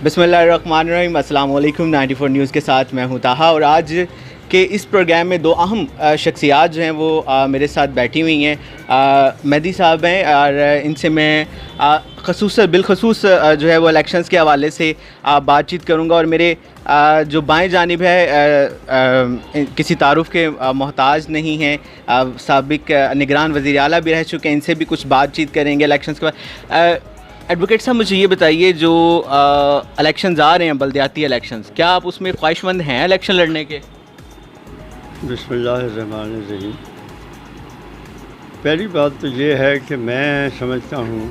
बिस्मिल्लाहिर्रहमानिर्रहीम। अस्सलाम वालेकुम। 94 न्यूज़ के साथ मैं हूं ताहा और आज के इस प्रोग्राम में दो अहम शख्सियात जो हैं वो मेरे साथ बैठी हुई हैं। मेहदी साहब हैं और इनसे मैं बिलखसूस जो है वो इलेक्शंस के हवाले से बातचीत करूंगा और मेरे जो बाएं जानिब है किसी तारुफ़ के मोहताज नहीं हैं, साबिक निगरान वज़ीर आला भी रह चुके हैं, इनसे भी कुछ बातचीत करेंगे इलेक्शंस के बाद। एडवोकेट साहब, मुझे ये बताइए, जो इलेक्शंस आ रहे हैं, बल्दियाती इलेक्शंस, क्या आप उसमें ख्वाहिशमंद हैं इलेक्शन लड़ने के? बिस्मिल्लाहिर्रहमानिर्रहीम। पहली बात तो ये है कि मैं समझता हूँ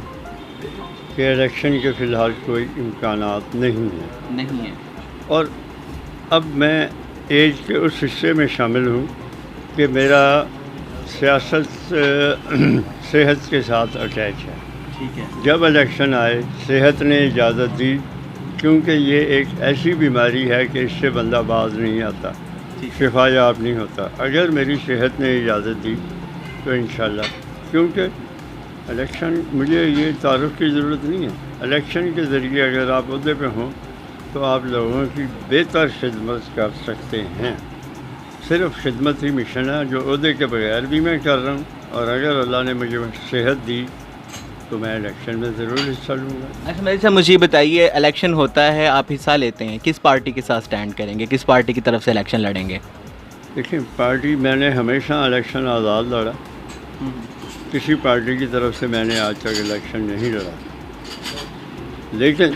कि इलेक्शन के फ़िलहाल कोई इम्कानात नहीं है और अब मैं एज के उस हिस्से में शामिल हूँ कि मेरा सियासत सेहत के साथ अटैच है। ठीक है। जब इलेक्शन आए, सेहत ने इजाज़त दी, क्योंकि ये एक ऐसी बीमारी है कि इससे बंदा बाज नहीं आता, शिफा याब नहीं होता। अगर मेरी सेहत ने इजाज़त दी तो इंशाल्लाह, क्योंकि इलेक्शन, मुझे ये तारुफ की ज़रूरत नहीं है। इलेक्शन के ज़रिए अगर आप ओहदे पे हों तो आप लोगों की बेहतर खिदमत कर सकते हैं। सिर्फ खिदमत ही मिशन है जो ओहदे के बगैर भी मैं कर रहा हूँ, और अगर अल्लाह ने मुझे सेहत दी तो मैं इलेक्शन में ज़रूर हिस्सा लूँगा। अच्छा मेरे साथ मुझे बताइए, इलेक्शन होता है, आप हिस्सा लेते हैं, किस पार्टी के साथ स्टैंड करेंगे, किस पार्टी की तरफ से इलेक्शन लड़ेंगे? देखिए, पार्टी, मैंने हमेशा इलेक्शन आज़ाद लड़ा, किसी पार्टी की तरफ से मैंने आज तक इलेक्शन नहीं लड़ा, लेकिन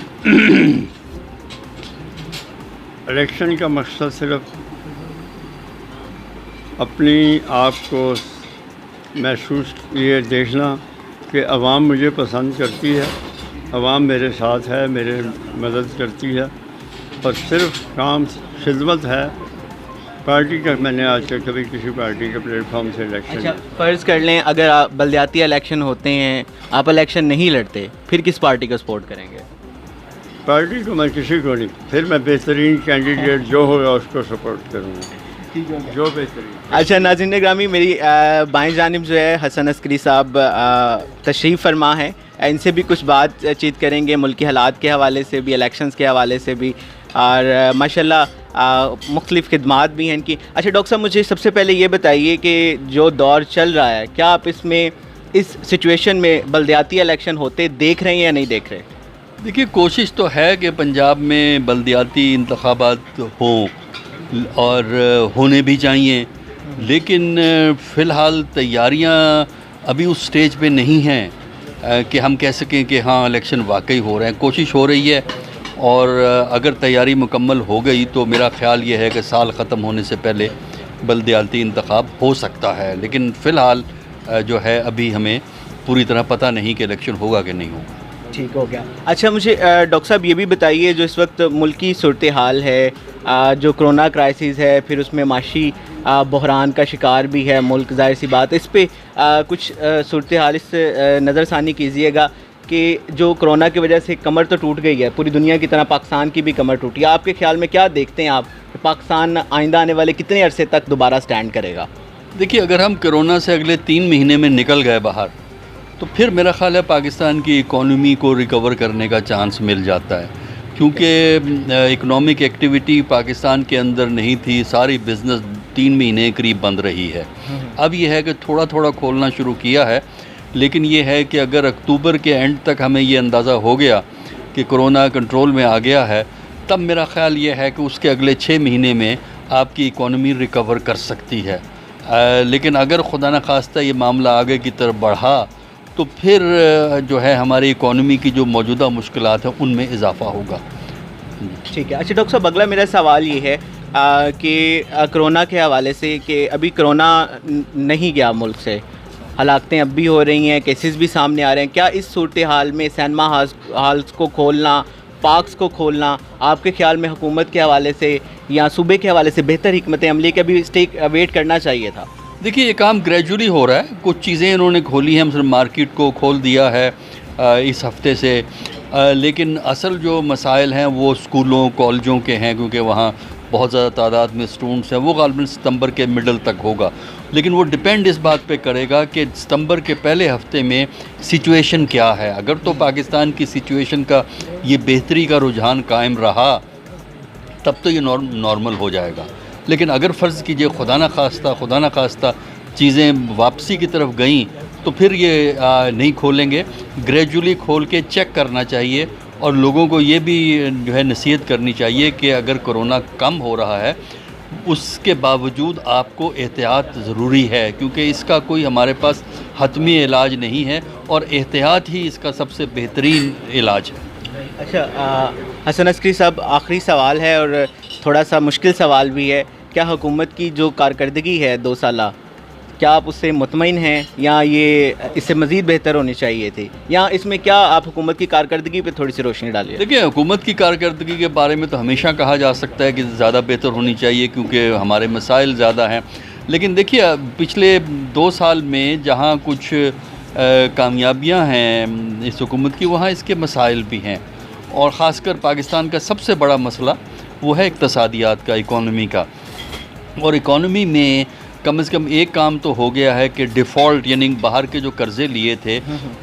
इलेक्शन का मकसद सिर्फ अपनी आप को महसूस ये देखना कि अवाम मुझे पसंद करती है, अवाम मेरे साथ है, मेरे मदद करती है, और सिर्फ काम खिदमत है। पार्टी का मैंने आज तक कभी किसी पार्टी के प्लेटफॉर्म से इलेक्शन। अच्छा, फ़र्ज़ कर लें अगर आप बल्दियाती इलेक्शन होते हैं, आप इलेक्शन नहीं लड़ते, फिर किस पार्टी को सपोर्ट करेंगे? पार्टी को मैं किसी को नहीं, फिर मैं बेहतरीन कैंडिडेट जो होगा उसको सपोर्ट करूँगा, जो बेहतरीन। अच्छा नाज़रीन ग्रामी, मेरी बाएं जानिब जो है हसन अस्करी साहब तशरीफ़ फरमा है, इनसे भी कुछ बातचीत करेंगे मुल्की हालात के हवाले से भी, इलेक्शंस के हवाले से भी, और माशाल्लाह मुख्तलिफ़ खिदमात भी हैं इनकी। अच्छा डॉक्टर साहब, मुझे सबसे पहले ये बताइए कि जो दौर चल रहा है, क्या आप इसमें, इस सिचुएशन में बल्दियाती इलेक्शन होते देख रहे हैं या नहीं देख रहे? देखिए, कोशिश तो है कि पंजाब में बल्दियाती इंतखाबात हों और होने भी चाहिए, लेकिन फ़िलहाल तैयारियां अभी उस स्टेज पे नहीं हैं कि हम कह सकें कि हाँ इलेक्शन वाकई हो रहे हैं। कोशिश हो रही है, और अगर तैयारी मुकम्मल हो गई तो मेरा ख़्याल ये है कि साल ख़त्म होने से पहले बल्दियाती इंतखाब हो सकता है, लेकिन फ़िलहाल जो है अभी हमें पूरी तरह पता नहीं कि इलेक्शन होगा कि नहीं होगा। ठीक हो गया। अच्छा मुझे डॉक्टर साहब ये भी बताइए, जो इस वक्त मुल्की सूरत हाल है, जो कोरोना क्राइसिस है, फिर उसमें माशी बहरान का शिकार भी है मुल्क, ज़ाहिर सी बात, इस पे कुछ सूरत हाल इस नज़रसानी कीजिएगा कि जो कोरोना की वजह से कमर तो टूट गई है, पूरी दुनिया की तरह पाकिस्तान की भी कमर टूटी है। आपके ख्याल में क्या देखते हैं आप, पाकिस्तान आइंदा आने वाले कितने अरसे तक दोबारा स्टैंड करेगा? देखिए, अगर हम कोरोना से अगले 3 महीने में निकल गए बाहर, तो फिर मेरा ख़्याल है पाकिस्तान की इकॉनमी को रिकवर करने का चांस मिल जाता है, क्योंकि इकनॉमिक एक्टिविटी पाकिस्तान के अंदर नहीं थी, सारी बिज़नेस 3 महीने करीब बंद रही है। अब यह है कि थोड़ा थोड़ा खोलना शुरू किया है, लेकिन ये है कि अगर अक्टूबर के एंड तक हमें ये अंदाज़ा हो गया कि कोरोना कंट्रोल में आ गया है, तब मेरा ख़्याल ये है कि उसके अगले 6 महीने में आपकी इकॉनमी रिकवर कर सकती है। लेकिन अगर खुदा न खास्ता ये मामला आगे की तरफ बढ़ा तो फिर जो है हमारी इकॉनमी की जो मौजूदा मुश्किलात हैं उनमें इजाफ़ा होगा। ठीक है। अच्छा डॉक्टर साहब, अगला मेरा सवाल ये है कि कोरोना के हवाले से, कि अभी कोरोना नहीं गया मुल्क से, हलाकतें अब भी हो रही हैं, केसेस भी सामने आ रहे हैं, क्या इस सूरत हाल में सिनेमा हॉल्स को खोलना, पार्क्स को खोलना, आपके ख्याल में हुकूमत के हवाले से या सूबे के हवाले से बेहतर हिकमत अमली का भी वेट करना चाहिए था? देखिए, ये काम ग्रेजुअली हो रहा है। कुछ चीज़ें इन्होंने खोली हैं, मतलब मार्केट को खोल दिया है इस हफ्ते से, लेकिन असल जो मसाइल हैं वो स्कूलों कॉलेजों के हैं, क्योंकि वहाँ بہت زیادہ تعداد میں اسٹوڈنٹس ہیں، وہ غالباً ستمبر کے مڈل تک ہوگا، لیکن وہ ڈپینڈ اس بات پہ کرے گا کہ ستمبر کے پہلے ہفتے میں سچویشن کیا ہے۔ اگر تو پاکستان کی سچویشن کا یہ بہتری کا رجحان قائم رہا تب تو یہ نارمل ہو جائے گا، لیکن اگر فرض کیجئے خدا نہ خواستہ چیزیں واپسی کی طرف گئیں تو پھر یہ نہیں کھولیں گے۔ گریجولی کھول کے چیک کرنا چاہیے، اور لوگوں کو یہ بھی جو ہے نصیحت کرنی چاہیے کہ اگر کرونا کم ہو رہا ہے اس کے باوجود آپ کو احتیاط ضروری ہے، کیونکہ اس کا کوئی ہمارے پاس حتمی علاج نہیں ہے، اور احتیاط ہی اس کا سب سے بہترین علاج ہے۔ اچھا حسن عسکری صاحب، آخری سوال ہے اور تھوڑا سا مشکل سوال بھی ہے، کیا حکومت کی جو کارکردگی ہے 2 سالہ، کیا آپ اس سے مطمئن ہیں یا یہ اس سے مزید بہتر ہونی چاہیے تھی، یا اس میں کیا آپ حکومت کی کارکردگی پہ تھوڑی سی روشنی ڈالیے؟ دیکھیں، حکومت کی کارکردگی کے بارے میں تو ہمیشہ کہا جا سکتا ہے کہ زیادہ بہتر ہونی چاہیے کیونکہ ہمارے مسائل زیادہ ہیں، لیکن دیکھیے پچھلے 2 سال میں جہاں کچھ کامیابیاں ہیں اس حکومت کی، وہاں اس کے مسائل بھی ہیں، اور خاص کر پاکستان کا سب سے بڑا مسئلہ وہ ہے اقتصادیات کا، اکانومی کا، اور اکانومی میں کم از کم ایک کام تو ہو گیا ہے کہ ڈیفالٹ، یعنی باہر کے جو قرضے لیے تھے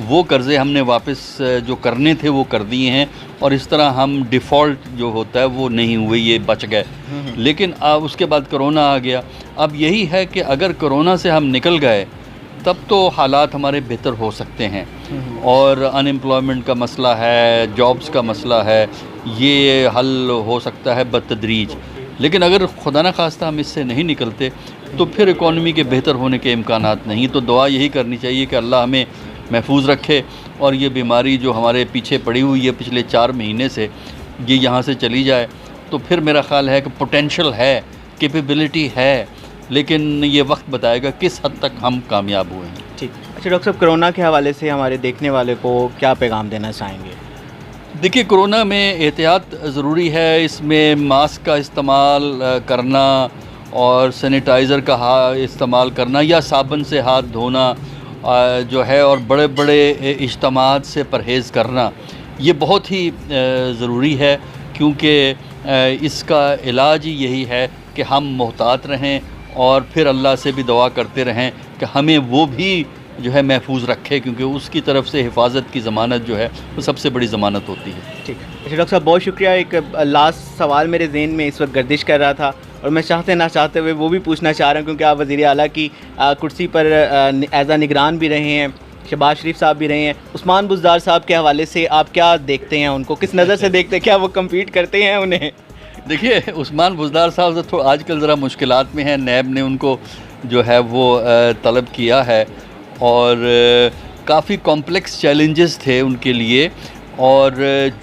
وہ قرضے ہم نے واپس جو کرنے تھے وہ کر دیے ہیں، اور اس طرح ہم ڈیفالٹ جو ہوتا ہے وہ نہیں ہوئے، یہ بچ گئے۔ لیکن اب اس کے بعد کرونا آ گیا، اب یہی ہے کہ اگر کرونا سے ہم نکل گئے تب تو حالات ہمارے بہتر ہو سکتے ہیں، اور ان امپلائمنٹ کا مسئلہ ہے، جابز کا مسئلہ ہے، یہ حل ہو سکتا ہے بتدریج، لیکن اگر خدا نہ خواستہ ہم اس سے نہیں نکلتے تو پھر اکانومی کے بہتر ہونے کے امکانات نہیں۔ تو دعا یہی کرنی چاہیے کہ اللہ ہمیں محفوظ رکھے، اور یہ بیماری جو ہمارے پیچھے پڑی ہوئی ہے پچھلے 4 مہینے سے، یہ یہاں سے چلی جائے، تو پھر میرا خیال ہے کہ پوٹینشل ہے، کیپیبلٹی ہے، لیکن یہ وقت بتائے گا کس حد تک ہم کامیاب ہوئے ہیں۔ ٹھیک۔ اچھا ڈاکٹر صاحب، کرونا کے حوالے سے ہمارے دیکھنے والے کو کیا پیغام دینا چاہیں گے؟ دیکھیے، کرونا میں احتیاط ضروری ہے، اس میں ماسک کا استعمال کرنا اور سینیٹائزر کا استعمال کرنا یا صابن سے ہاتھ دھونا جو ہے، اور بڑے بڑے اجتماعات سے پرہیز کرنا، یہ بہت ہی ضروری ہے، کیونکہ اس کا علاج ہی یہی ہے کہ ہم محتاط رہیں، اور پھر اللہ سے بھی دعا کرتے رہیں کہ ہمیں وہ بھی جو ہے محفوظ رکھے، کیونکہ اس کی طرف سے حفاظت کی ضمانت جو ہے وہ سب سے بڑی ضمانت ہوتی ہے۔ ٹھیک۔ اچھا ڈاکٹر صاحب، بہت شکریہ۔ ایک لاسٹ سوال میرے ذہن میں اس وقت گردش کر رہا تھا، اور میں چاہتے نہ چاہتے ہوئے وہ بھی پوچھنا چاہ رہا ہوں، کیونکہ آپ وزیر اعلیٰ کی کرسی پر ایز اے نگران بھی رہے ہیں، شہباز شریف صاحب بھی رہے ہیں، عثمان بزدار صاحب کے حوالے سے آپ کیا دیکھتے ہیں، ان کو کس نظر سے دیکھتے ہیں؟ کیا وہ کمپیٹ کرتے ہیں انہیں؟ دیکھیے، عثمان بزدار صاحب تو آج کل ذرا مشکلات میں ہیں، نیب نے ان کو جو ہے وہ طلب کیا ہے، اور کافی کمپلیکس چیلنجز تھے ان کے لیے، اور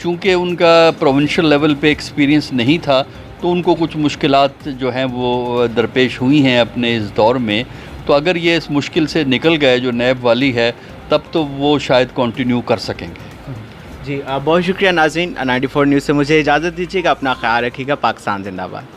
چونکہ ان کا پروونشل لیول پہ ایکسپیرینس نہیں تھا تو ان کو کچھ مشکلات جو ہیں وہ درپیش ہوئی ہیں اپنے اس دور میں، تو اگر یہ اس مشکل سے نکل گئے جو نیب والی ہے تب تو وہ شاید کنٹینیو کر سکیں گے۔ جی بہت شکریہ ناظرین، 94 نیوز سے مجھے اجازت دیجیے گا، اپنا خیال رکھیے گا۔ پاکستان زندہ باد۔